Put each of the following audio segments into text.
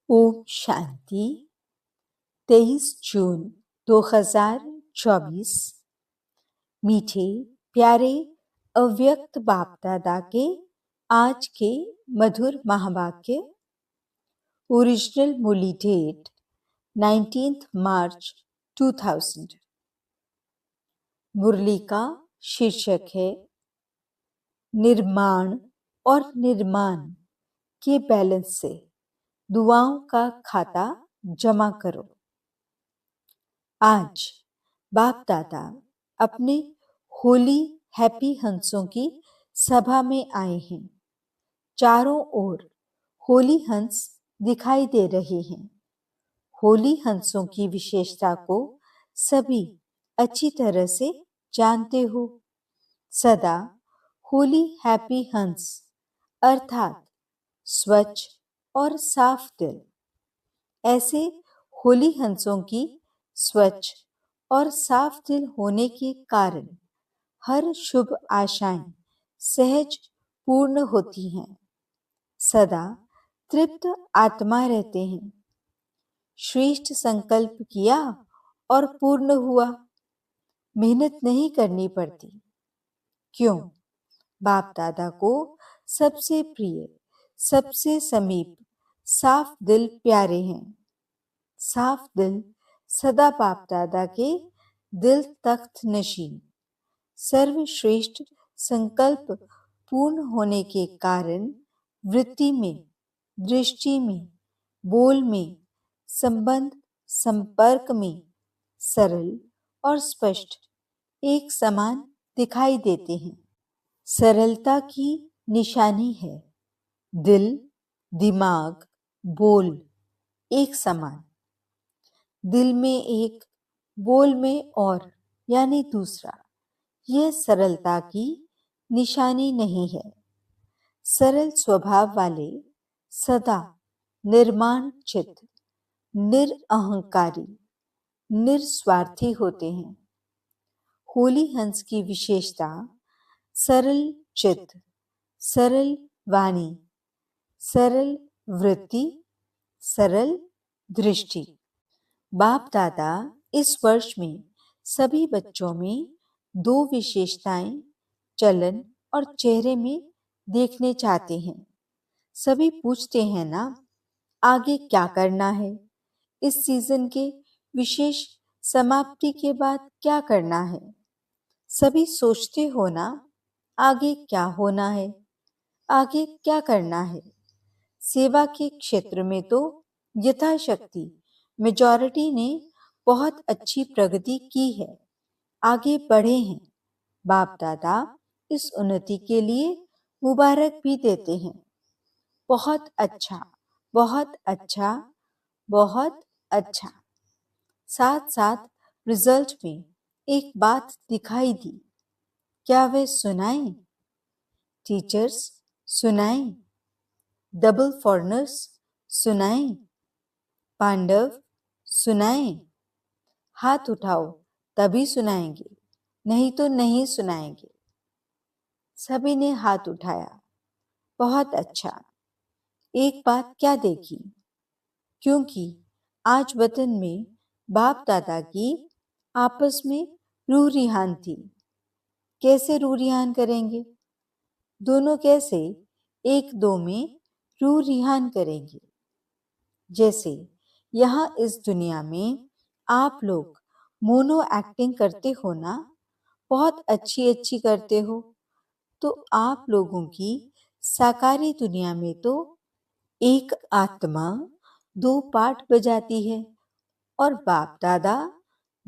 ओम शांति। 23 जून 2024। मीठे प्यारे अव्यक्त बाप दादा के आज के मधुर महावाक्य। ओरिजिनल मूली डेट 19 मार्च 2000। मुरली का शीर्षक है निर्माण और निर्माण के बैलेंस से दुआओं का खाता जमा करो। आज बाप दादा अपने होली हैप्पी हंसों की सभा में आए हैं। चारों ओर होली हंस दिखाई दे रहे हैं। होली हंसों की विशेषता को सभी अच्छी तरह से जानते हो। सदा होली हैप्पी हंस अर्थात स्वच्छ और साफ दिल। ऐसे होली हंसों की स्वच्छ और साफ दिल होने के कारण हर शुभ आशाएं सहज पूर्ण होती हैं। सदा तृप्त आत्मा रहते हैं। श्रेष्ठ संकल्प किया और पूर्ण हुआ। मेहनत नहीं करनी पड़ती। क्यों? बाप दादा को सबसे प्रिय, सबसे समीप साफ दिल प्यारे हैं। साफ दिल सदा बाप दादा के दिल तख्त नशीन सर्वश्रेष्ठ संकल्प पूर्ण होने के कारण वृत्ति में, दृष्टि में, बोल में, संबंध संपर्क में सरल और स्पष्ट एक समान दिखाई देते हैं। सरलता की निशानी है। दिल, दिमाग, बोल एक समान। दिल में एक, बोल में और यानी दूसरा, यह सरलता की निशानी नहीं है। सरल स्वभाव वाले सदा निर्माण चित्त, निरअहंकारी, निस्वार्थी होते हैं। होली हंस की विशेषता सरल चित्त, सरल वाणी, सरल वृत्ति, सरल दृष्टि। बाप दादा इस वर्ष में सभी बच्चों में दो विशेषताएं चलन और चेहरे में देखने चाहते हैं। सभी पूछते हैं ना, आगे क्या करना है? इस सीजन के विशेष समाप्ति के बाद क्या करना है? सभी सोचते हो ना, आगे क्या होना है, आगे क्या करना है? सेवा के क्षेत्र में तो यथाशक्ति मेजॉरिटी ने बहुत अच्छी प्रगति की है, आगे बढ़े हैं। बाप दादा इस उन्नति के लिए मुबारक भी देते हैं। बहुत अच्छा, बहुत अच्छा, बहुत अच्छा। साथ साथ रिजल्ट में एक बात दिखाई दी। क्या वे सुनाएं? टीचर्स सुनाएं, डबल फॉरनर्स सुनाएं, पांडव सुनाएं। हाथ उठाओ तभी सुनाएंगे, नहीं तो नहीं सुनाएंगे। सभी ने हाथ उठाया। बहुत अच्छा। एक बात क्या देखी? क्योंकि आज वतन में बाप दादा की आपस में रूह रिहान थी। कैसे रूह रिहान करेंगे? दोनों कैसे एक दो में रूह रिहान करेंगे? जैसे यहाँ इस दुनिया में आप लोग मोनो एक्टिंग करते हो ना, बहुत अच्छी अच्छी करते हो, तो आप लोगों की साकारी दुनिया में तो एक आत्मा दो पार्ट बजाती है और बाप दादा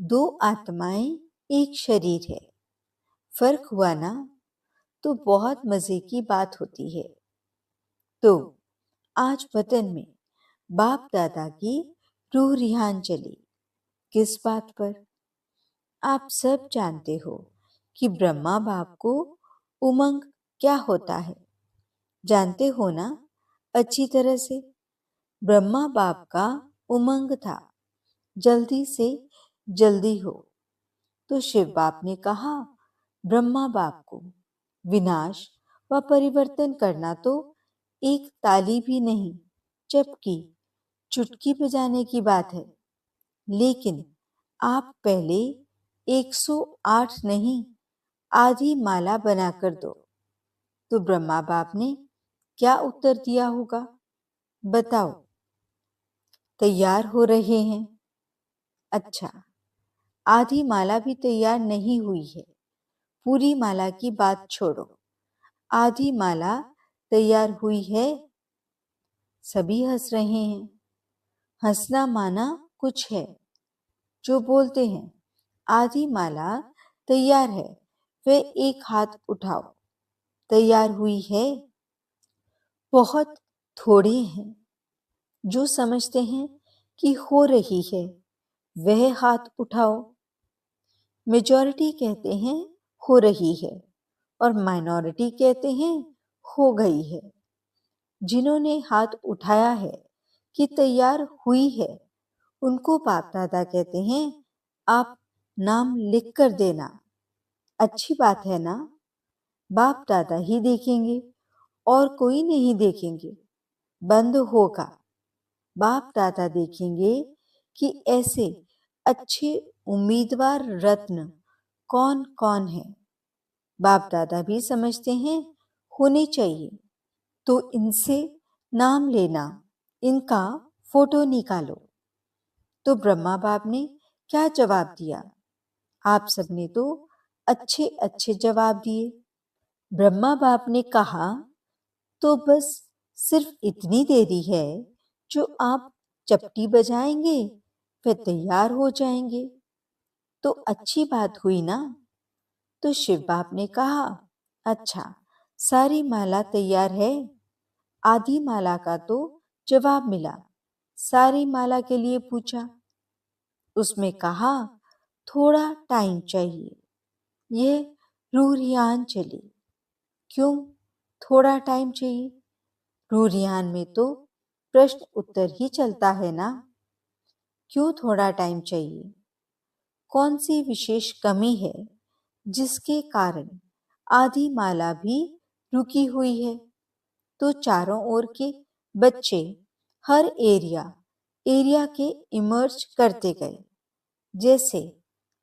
दो आत्माएं एक शरीर है। फर्क हुआ ना? तो बहुत मजे की बात होती है। तो आज वतन में बाप दादा की रूह रिहान चली। किस बात पर? आप सब जानते हो कि ब्रह्मा बाप को उमंग क्या होता है। जानते हो ना अच्छी तरह से? ब्रह्मा बाप का उमंग था जल्दी से जल्दी हो। तो शिव बाप ने कहा ब्रह्मा बाप को विनाश व परिवर्तन करना तो एक ताली भी नहीं, जबकि चुटकी बजाने की बात है, लेकिन आप पहले 108 नहीं, आधी माला बनाकर दो। तो ब्रह्मा बाप ने क्या उत्तर दिया होगा? बताओ। तैयार हो रहे हैं? अच्छा, आधी माला भी तैयार नहीं हुई है। पूरी माला की बात छोड़ो, आधी माला तैयार हुई है? सभी हंस रहे हैं। हंसना माना कुछ है। जो बोलते हैं आधी माला तैयार है, वे एक हाथ उठाओ। तैयार हुई है? बहुत थोड़े हैं। जो समझते हैं कि हो रही है, वह हाथ उठाओ। मेजॉरिटी कहते हैं हो रही है और माइनॉरिटी कहते हैं हो गई है। जिन्होंने हाथ उठाया है कि तैयार हुई है, उनको बाप दादा कहते हैं आप नाम लिख कर देना। अच्छी बात है ना? बाप दादा ही देखेंगे और कोई नहीं देखेंगे। बंद होगा। बाप दादा देखेंगे कि ऐसे अच्छे उम्मीदवार रत्न कौन कौन है। बाप दादा भी समझते हैं होने चाहिए, तो इनसे नाम लेना, इनका फोटो निकालो। तो ब्रह्मा बाप ने क्या जवाब दिया? आप सबने तो अच्छे अच्छे जवाब दिए। ब्रह्मा बाप ने कहा, तो बस सिर्फ इतनी देरी है, जो आप चपटी बजाएंगे वे तैयार हो जाएंगे। तो अच्छी बात हुई ना? तो शिव बाप ने कहा, अच्छा, सारी माला तैयार है? आधी माला का तो जवाब मिला। सारी माला के लिए पूछा। उसमें कहा थोड़ा टाइम चाहिए। यह रूरियान चली। क्यों थोड़ा टाइम चाहिए? रूरियान में तो प्रश्न उत्तर ही चलता है ना। क्यों थोड़ा टाइम चाहिए? कौन सी विशेष कमी है जिसके कारण आधी माला भी रुकी हुई है? तो चारों ओर के बच्चे हर एरिया के इमर्ज करते गए। जैसे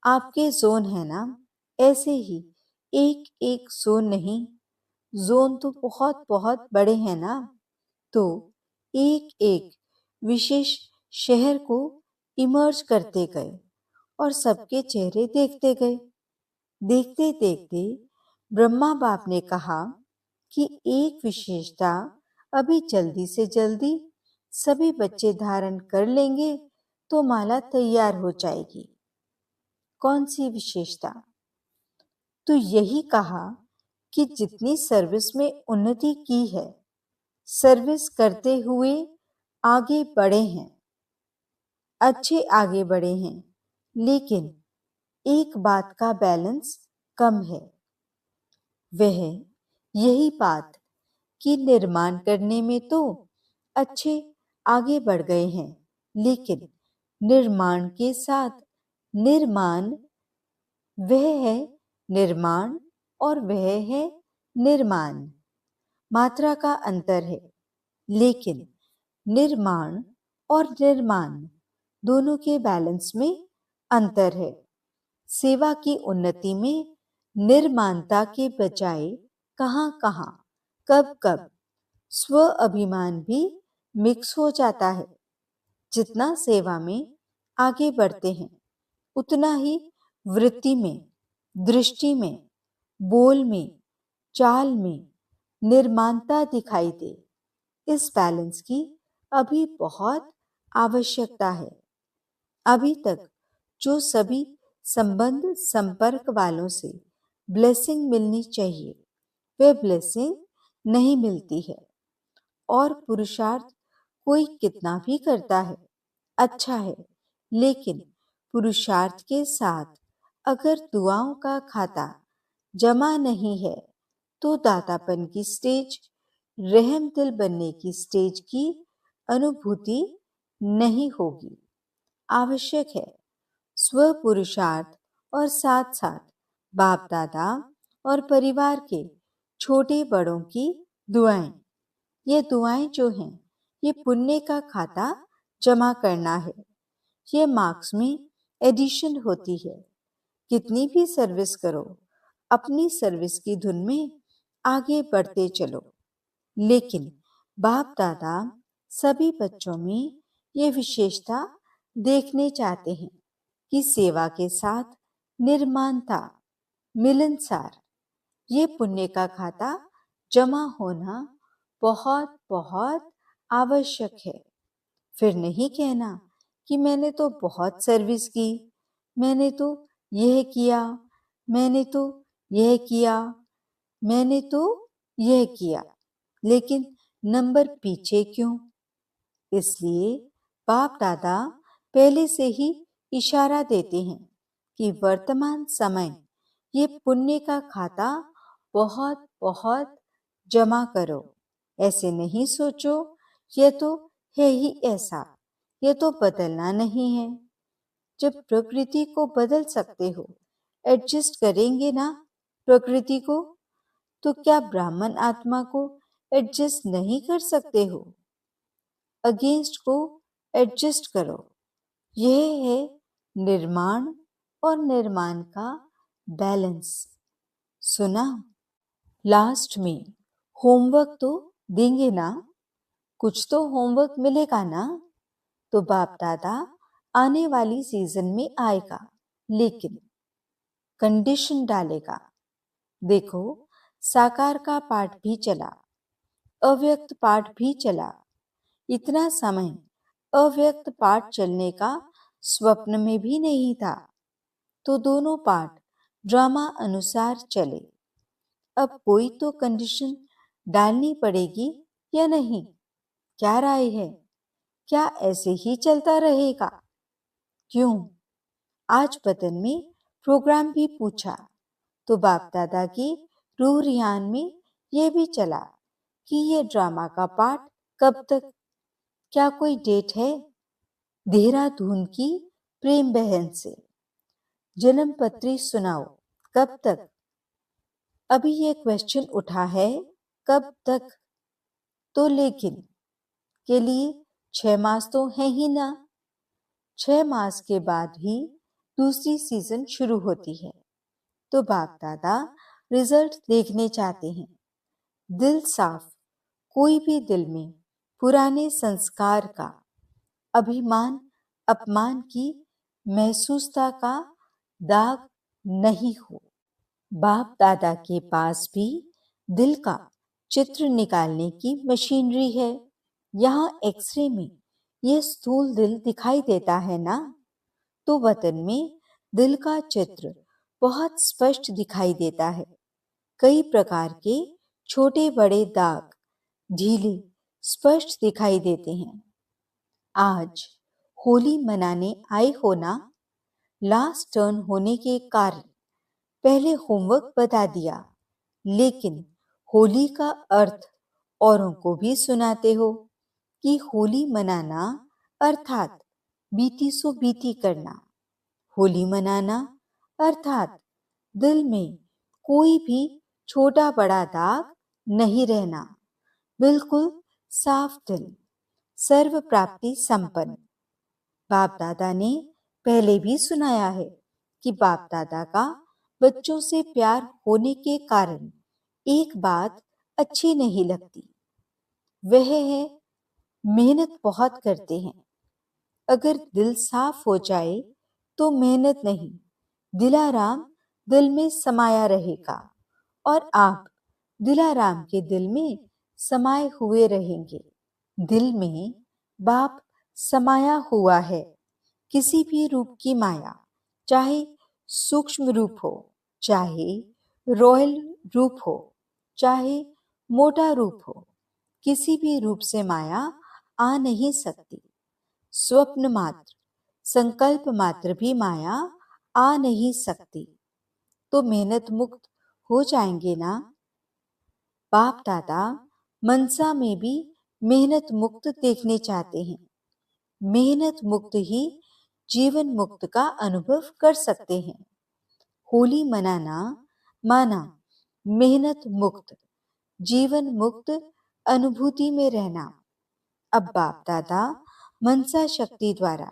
आपके जोन है ना, ऐसे ही एक एक जोन नहीं, जोन तो बहुत बहुत बड़े हैं ना। तो एक एक विशेष शहर को इमर्ज करते गए और सबके चेहरे देखते गए। देखते देखते ब्रह्मा बाप ने कहा कि एक विशेषता अभी जल्दी से जल्दी सभी बच्चे धारण कर लेंगे तो माला तैयार हो जाएगी। कौन सी विशेषता? तो यही कहा कि जितनी सर्विस में उन्नति की है, सर्विस करते हुए आगे बढ़े हैं, अच्छे आगे बढ़े हैं, लेकिन एक बात का बैलेंस कम है। वह यही बात कि निर्माण करने में तो अच्छे आगे बढ़ गए हैं, लेकिन निर्माण के साथ निर्माण, वह है निर्माण और वह है निर्माण, मात्रा का अंतर है। लेकिन निर्माण और निर्माण दोनों के बैलेंस में अंतर है। सेवा की उन्नति में निर्माणता के बजाय कहां कहां, कब कब स्व अभिमान भी मिक्स हो जाता है। जितना सेवा में आगे बढ़ते हैं, उतना ही वृत्ति में, दृष्टि में, बोल में, चाल में निर्माणता दिखाई दे। इस बैलेंस की अभी बहुत आवश्यकता है। अभी तक जो सभी संबंध संपर्क वालों से ब्लेसिंग मिलनी चाहिए, वे ब्लेसिंग नहीं मिलती है। और पुरुषार्थ कोई कितना भी करता है, अच्छा है, लेकिन पुरुषार्थ के साथ अगर दुआओं का खाता जमा नहीं है, तो दातापन की स्टेज, रहम दिल बनने की स्टेज की अनुभूति नहीं होगी। आवश्यक है स्व पुरुषार्थ और साथ साथ बाप दादा और परिवार के छोटे बड़ों की दुआएं। ये दुआएं जो हैं, ये पुण्य का खाता जमा करना है। ये मार्क्स में एडिशन होती है। कितनी भी सर्विस करो, अपनी सर्विस की धुन में आगे बढ़ते चलो। लेकिन बाप दादा सभी बच्चों में ये विशेषता देखने चाहते हैं कि सेवा के साथ निर्माणता, मिलनसार, ये पुण्य का खाता जमा होना बहुत बहुत आवश्यक है। फिर नहीं कहना कि मैंने तो बहुत सर्विस की, मैंने तो यह किया, मैंने तो यह किया, मैंने तो यह किया, लेकिन नंबर पीछे क्यों? इसलिए बाप दादा पहले से ही इशारा देते हैं कि वर्तमान समय ये पुण्य का खाता बहुत बहुत जमा करो। ऐसे नहीं सोचो ये तो है ही ऐसा, ये तो बदलना नहीं है। जब प्रकृति को बदल सकते हो, एडजस्ट करेंगे ना प्रकृति को, तो क्या ब्राह्मण आत्मा को एडजस्ट नहीं कर सकते हो? अगेंस्ट को एडजस्ट करो। यह है निर्माण और निर्माण का बैलेंस। सुना? लास्ट में होमवर्क तो देंगे ना? कुछ तो होमवर्क मिलेगा ना? तो बाप दादा आने वाली सीजन में आएगा, लेकिन कंडीशन डालेगा। देखो, साकार का पाठ भी चला, अव्यक्त पाठ भी चला। इतना समय अव्यक्त पाठ चलने का स्वप्न में भी नहीं था। तो दोनों पाठ ड्रामा अनुसार चले। अब कोई तो कंडीशन डालनी पड़ेगी या नहीं? क्या राय है? क्या ऐसे ही चलता रहेगा? क्यों? आज बदन में प्रोग्राम भी पूछा तो बाप दादा की रूह रियान में ये भी चला कि ये ड्रामा का पाठ कब तक? क्या कोई डेट है? देहरादून की प्रेम बहन से जन्म पत्री सुनाओ, कब तक? अभी ये क्वेश्चन उठा है, कब तक? तो लेकिन के लिए 6 मास तो है ही ना। 6 मास के बाद ही दूसरी सीजन शुरू होती है। तो बाप दादा रिजल्ट देखने चाहते हैं। दिल साफ, कोई भी दिल में पुराने संस्कार का, अभिमान अपमान की महसूसता का दाग नहीं हो। बाप दादा के पास भी दिल का चित्र निकालने की मशीनरी है। यहाँ एक्सरे में ये स्थूल दिल दिखाई देता है ना, तो वतन में दिल का चित्र बहुत स्पष्ट दिखाई देता है। कई प्रकार के छोटे बड़े दाग, ढीले स्पष्ट दिखाई देते हैं। आज होली मनाने आए हो ना? लास्ट टर्न होने के कारण पहले होमवर्क बता दिया, लेकिन होली का अर्थ औरों को भी सुनाते हो कि होली मनाना अर्थात बीती सो बीती करना। होली मनाना अर्थात दिल में कोई भी छोटा बड़ा दाग नहीं रहना, बिल्कुल साफ दिल, सर्व प्राप्ति संपन्न। बाप दादा ने पहले भी सुनाया है कि बाप दादा का बच्चों से प्यार होने के कारण एक बात अच्छी नहीं लगती, वह है मेहनत बहुत करते हैं। अगर दिल साफ हो जाए तो मेहनत नहीं, दिलाराम दिल में समाया रहेगा और आप दिलाराम के दिल में समाये हुए रहेंगे। दिल में बाप समाया हुआ है। किसी भी रूप की माया, चाहे सूक्ष्म रूप हो, चाहे रॉयल रूप हो, चाहे मोटा रूप हो, किसी भी रूप से माया आ नहीं सकती। स्वप्न मात्र, संकल्प मात्र भी माया आ नहीं सकती। तो मेहनत मुक्त हो जाएंगे ना? बाप दादा मनसा में भी मेहनत मुक्त देखने चाहते हैं। मेहनत मुक्त ही जीवन मुक्त का अनुभव कर सकते हैं। होली मनाना माना मेहनत मुक्त, जीवन मुक्त अनुभूति में रहना। अब बाप दादा मनसा शक्ति द्वारा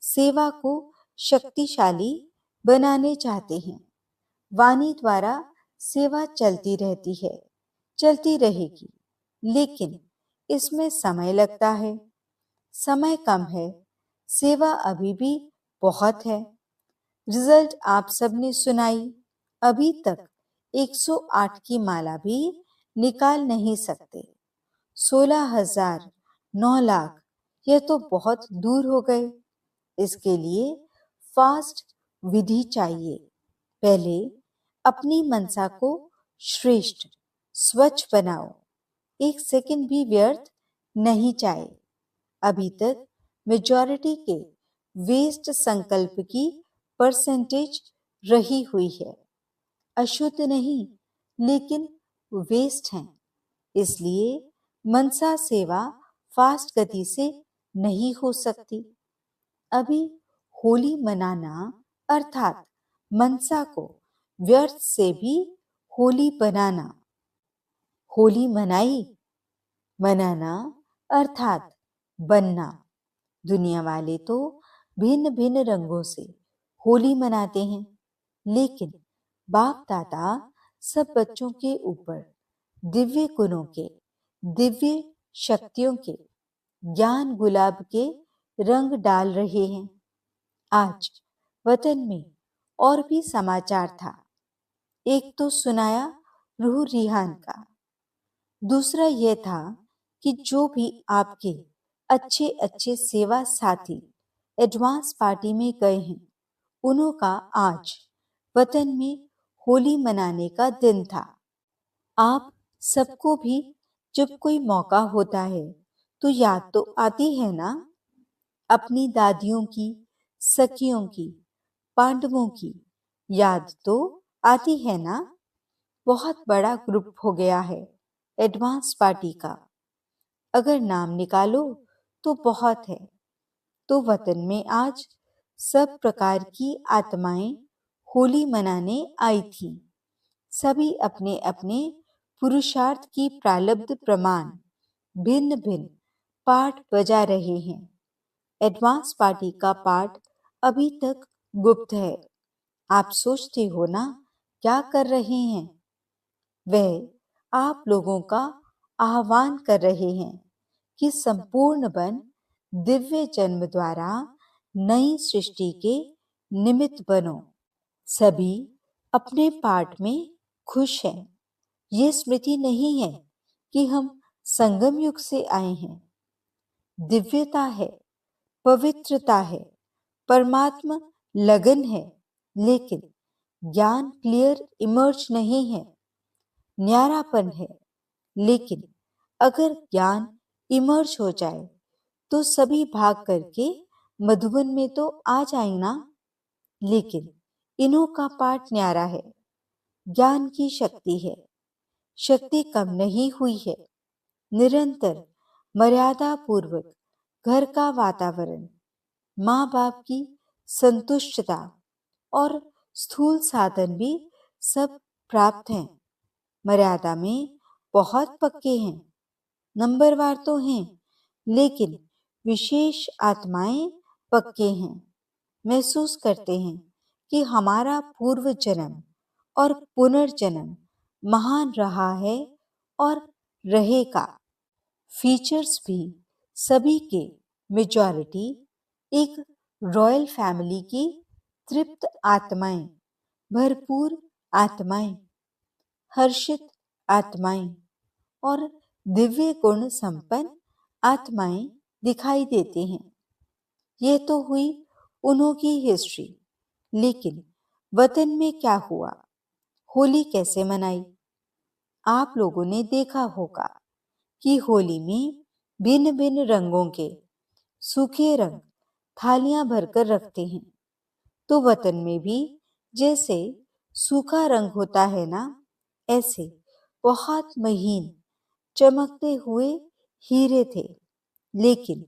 सेवा को शक्तिशाली बनाने चाहते हैं। वाणी द्वारा सेवा चलती रहती है, चलती रहेगी, लेकिन इसमें समय लगता है। समय कम है, सेवा अभी भी बहुत है। रिजल्ट आप सबने सुनाई। अभी तक 108 की माला भी निकाल नहीं सकते। 16,000, 9 लाख, यह तो बहुत दूर हो गए। इसके लिए फास्ट विधि चाहिए। पहले अपनी मनसा को श्रेष्ठ, स्वच्छ बनाओ। 1 सेकंड भी व्यर्थ नहीं चाहिए। अभी तक मेजॉरिटी के वेस्ट संकल्प की परसेंटेज रही हुई है। अशुद्ध नहीं, लेकिन वेस्ट हैं। इसलिए मनसा सेवा फास्ट गति से नहीं हो सकती। अभी होली मनाना अर्थात मनसा को व्यर्थ से भी होली बनाना। होली मनाई, मनाना अर्थात बनना। दुनिया वाले तो भिन्न भिन्न रंगों से होली मनाते हैं, लेकिन बाप दादा सब बच्चों के ऊपर दिव्य गुणों के, दिव्य शक्तियों के, ज्ञान गुलाब के रंग डाल रहे हैं। आज वतन में और भी समाचार था। एक तो सुनाया रूह रिहान का, दूसरा यह था कि जो भी आपके अच्छे अच्छे सेवा साथी एडवांस पार्टी में गए हैं, उन्हों का आज वतन में होली मनाने का दिन था। आप सबको भी जब कोई मौका होता है तो याद तो आती है ना, अपनी दादियों की, सखियों की, पांडवों की याद तो आती है ना। बहुत बड़ा ग्रुप हो गया है एडवांस पार्टी का। अगर नाम निकालो तो बहुत है। तो वतन में आज सब प्रकार की आत्माएं होली मनाने आई थी। सभी अपने अपने पुरुषार्थ की प्रालब्ध प्रमाण भिन्न भिन्न पाठ बजा रहे हैं। एडवांस पार्टी का पाठ अभी तक गुप्त है। आप सोचते हो ना क्या कर रहे हैं? वह आप लोगों का आह्वान कर रहे हैं कि संपूर्ण बन दिव्य जन्म द्वारा नई सृष्टि के निमित्त बनो। सभी अपने पाठ में खुश हैं। ये स्मृति नहीं है कि हम संगम युग से आए हैं। दिव्यता है, पवित्रता है, परमात्मा लगन है, लेकिन ज्ञान क्लियर इमर्ज नहीं है। न्यारापन है, लेकिन अगर ज्ञान इमर्ज हो जाए तो सभी भाग करके मधुबन में तो आ जाए ना। लेकिन इन्हों का पाठ न्यारा है। ज्ञान की शक्ति है, शक्ति कम नहीं हुई है। निरंतर मर्यादा पूर्वक घर का वातावरण, माँ बाप की संतुष्टता और स्थूल साधन भी सब प्राप्त हैं। मर्यादा में बहुत पक्के हैं, नंबरवार तो हैं, लेकिन विशेष आत्माएं पक्के हैं। महसूस करते हैं कि हमारा पूर्व जन्म और पुनर्जन्म महान रहा है और रहेगा। फीचर्स भी सभी के मेजॉरिटी एक रॉयल फैमिली की तृप्त आत्माएं, भरपूर आत्माएं, हर्षित आत्माएं और दिव्य गुण संपन्न आत्माएं दिखाई देते हैं। यह तो हुई उन्हों की हिस्ट्री, लेकिन वतन में क्या हुआ? होली कैसे मनाई? आप लोगों ने देखा होगा कि होली में भिन्न भिन्न रंगों के सूखे रंग थालियां भरकर रखते हैं। तो वतन में भी जैसे सूखा रंग होता है ना, ऐसे बहुत महीन चमकते हुए हीरे थे, लेकिन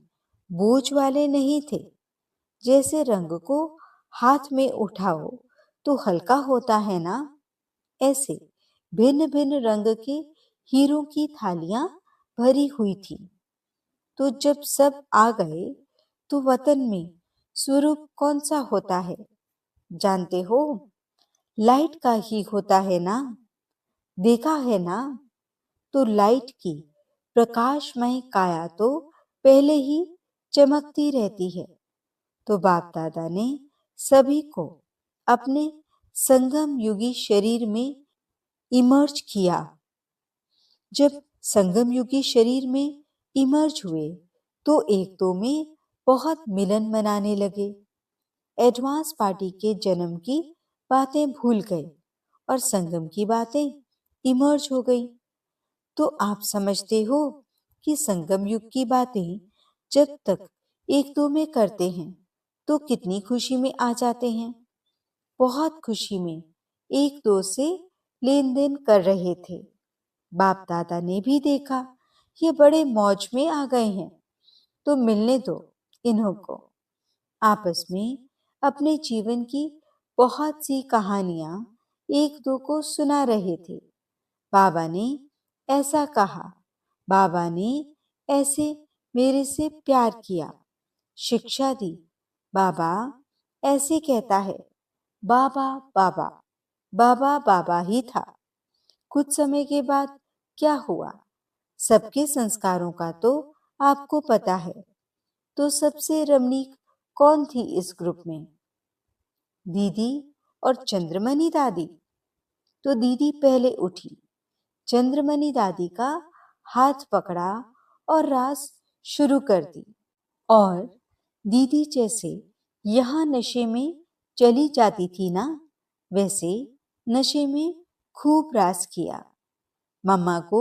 बोझ वाले नहीं थे। जैसे रंग को हाथ में उठाओ तो हल्का होता है ना, ऐसे भिन्न भिन्न रंग के हीरों की थालियां भरी हुई थी। तो जब सब आ गए तो वतन में स्वरूप कौन सा होता है जानते हो? लाइट का ही होता है ना? देखा है ना? तो लाइट की प्रकाशमय काया तो पहले ही चमकती रहती है। तो बाप दादा ने सभी को अपने संगम युगी शरीर में इमर्ज किया। जब संगम युगी शरीर में इमर्ज हुए तो एक दो में बहुत मिलन मनाने लगे। एडवांस पार्टी के जन्म की बातें भूल गए और संगम की बातें इमर्ज हो गई। तो आप समझते हो कि संगम युग की बातें जब तक एक दो में करते हैं तो कितनी खुशी में आ जाते हैं। बहुत खुशी में एक दो से लेन देन कर रहे थे। बाप दादा ने भी देखा ये बड़े मौज में आ गए हैं, तो मिलने दो इन्हों को। आपस में अपने जीवन की बहुत सी कहानियां एक दो को सुना रहे थे। बाबा ने ऐसा कहा, बाबा ने ऐसे मेरे से प्यार किया, शिक्षा दी। बाबा ऐसे कहता है, बाबा बाबा बाबा बाबा ही था। कुछ समय के बाद क्या हुआ? सबके संस्कारों का तो आपको पता है। तो सबसे रमणीक कौन थी इस ग्रुप में? दीदी और चंद्रमणि दादी। तो दीदी पहले उठी, चंद्रमणि दादी का हाथ पकड़ा और रास शुरू कर दी। और दीदी जैसे यहाँ नशे में चली जाती थी ना, वैसे नशे में खूब रास किया। मम्मा को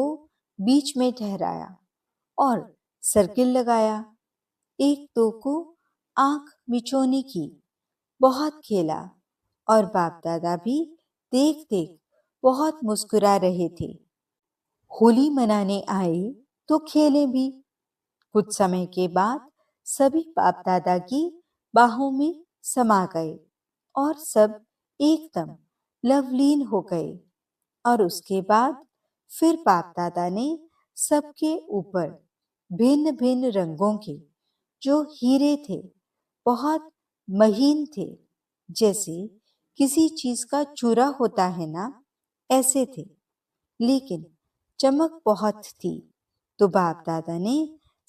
बीच में ठहराया और सर्किल लगाया। एक दो को आंख मिचौनी की, बहुत खेला और बाप दादा भी देख देख बहुत मुस्कुरा रहे थे। होली मनाने आए तो खेले भी। कुछ समय के बाद सभी बाप दादा की बाहों में समा गए और सब एकदम लवलीन हो गए। और उसके बाद फिर बाप दादा ने सबके ऊपर भिन्न भिन्न रंगों के जो हीरे थे, बहुत महीन थे, जैसे किसी चीज का चूरा होता है ना, ऐसे थे, लेकिन चमक बहुत थी। तो बाप दादा ने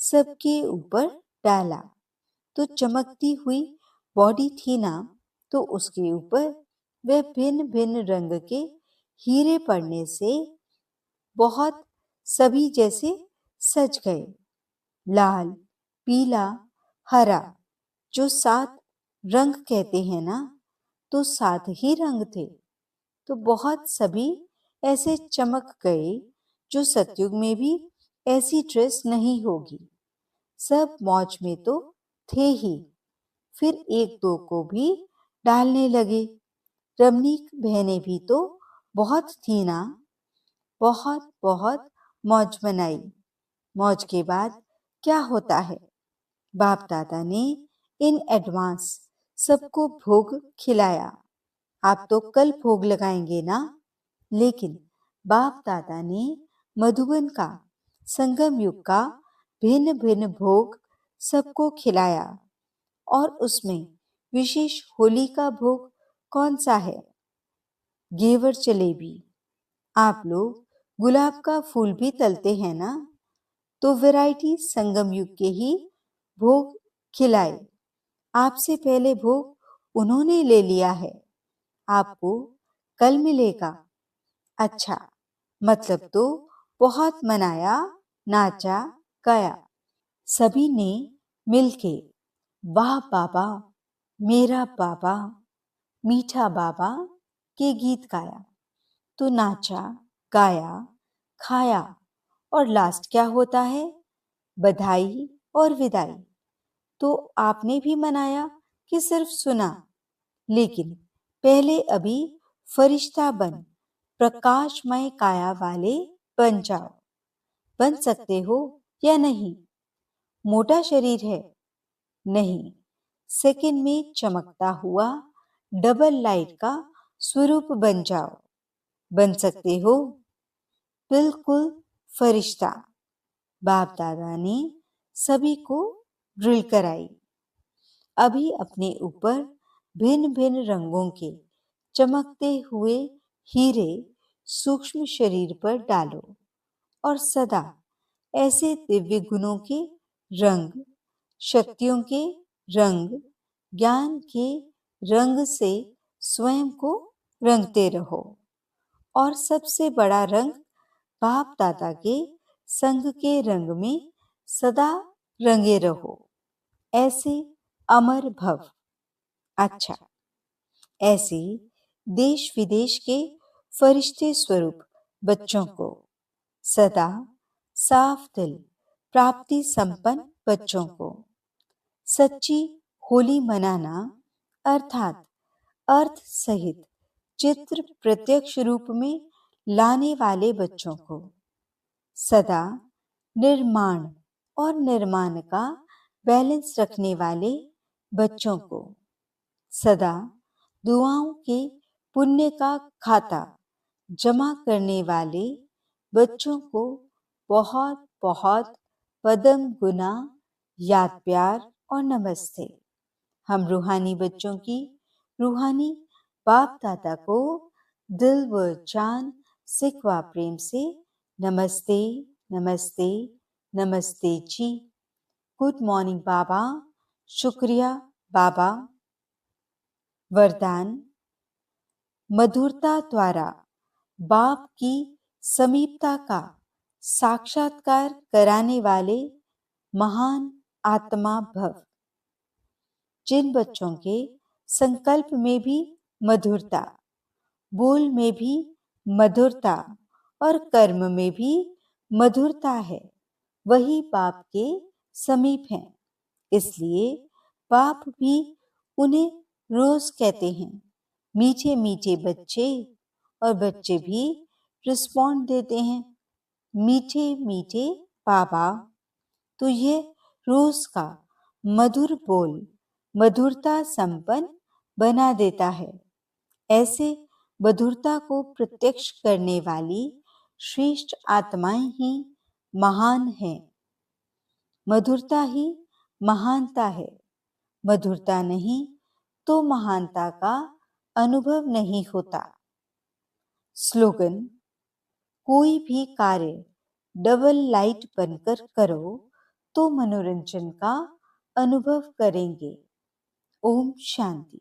सबके ऊपर डाला तो चमकती हुई बॉडी थी ना, तो उसके ऊपर वे भिन्न भिन्न रंग के हीरे पड़ने से बहुत सभी जैसे सज गए। लाल, पीला, हरा, जो 7 रंग कहते हैं ना, तो 7 ही रंग थे। तो बहुत सभी ऐसे चमक गए जो सतयुग में भी ऐसी ड्रेस नहीं होगी। सब मौज में तो थे ही। फिर एक दो को भी डालने लगे। रमणीक बहनें भी तो बहुत थी ना। बहुत बहुत मौज मनाई। मौज के बाद क्या होता है? बाप दादा ने इन एडवांस सबको भोग खिलाया। आप तो कल भोग लगाएंगे ना, लेकिन बाप दादा ने मधुबन का, संगम युग का भिन्न भिन्न भोग सबको खिलाया। और उसमें विशेष होली का भोग कौन सा है? घेवर जलेबी। आप लोग गुलाब का फूल भी तलते हैं ना, तो वैरायटी संगम युग के ही भोग खिलाए। आपसे पहले भोग उन्होंने ले लिया है, आपको कल मिलेगा। अच्छा, मतलब तो बहुत मनाया, नाचा, गाया। सभी ने मिलके वाह बाबा, मेरा बाबा, मीठा बाबा के गीत गाया। तो नाचा, गाया, खाया और लास्ट क्या होता है? बधाई और विदाई। तो आपने भी मनाया कि सिर्फ सुना? लेकिन पहले अभी फरिश्ता बन प्रकाशमय काया वाले बन जाओ। बन सकते हो या नहीं? मोटा शरीर है? नहीं, सेकंड में चमकता हुआ डबल लाइट का स्वरूप बन जाओ। बन सकते हो? बिल्कुल फरिश्ता। बाप दादा ने सभी को ड्रिल कराई। अभी अपने ऊपर भिन्न भिन्न रंगों के चमकते हुए हीरे सूक्ष्म शरीर पर डालो और सदा ऐसे दिव्य गुणों के रंग, शक्तियों के रंग, ज्ञान के रंग से स्वयं को रंगते रहो और सबसे बड़ा रंग बाप दादा के संग के रंग में सदा रंगे रहो। ऐसे अमर भव। अच्छा, ऐसे देश विदेश के फरिश्ते स्वरूप बच्चों को, सदा साफ दिल प्राप्ति संपन्न बच्चों को, सच्ची होली मनाना अर्थात अर्थ सहित चित्र प्रत्यक्ष रूप में लाने वाले बच्चों को, सदा निर्माण और निर्माण का बैलेंस रखने वाले बच्चों को, सदा दुआओं के पुण्य का खाता जमा करने वाले बच्चों को बहुत बहुत पदम गुना याद प्यार और नमस्ते। हम रूहानी बच्चों की रूहानी बाप दादा को दिल व जान सिकवा प्रेम से नमस्ते नमस्ते नमस्ते जी। गुड मॉर्निंग बाबा, शुक्रिया बाबा। वरदान: मधुरता द्वारा बाप की समीपता का साक्षात्कार कराने वाले महान आत्मा भव। जिन बच्चों के संकल्प में भी मधुरता, बोल में भी मधुरता और कर्म में भी मधुरता है, वही बाप के समीप हैं। इसलिए बाप भी उन्हें रोज कहते हैं, मीठे मीठे बच्चे, और बच्चे भी रिस्पॉन्ड देते हैं, मीठे मीठे बाबा। तो ये रोज का मधुर बोल मधुरता संपन्न बना देता है। ऐसे मधुरता को प्रत्यक्ष करने वाली श्रेष्ठ आत्माएं ही महान हैं। मधुरता ही महानता है। मधुरता नहीं तो महानता का अनुभव नहीं होता। स्लोगन: कोई भी कार्य डबल लाइट बनकर करो तो मनोरंजन का अनुभव करेंगे। ओम शांति।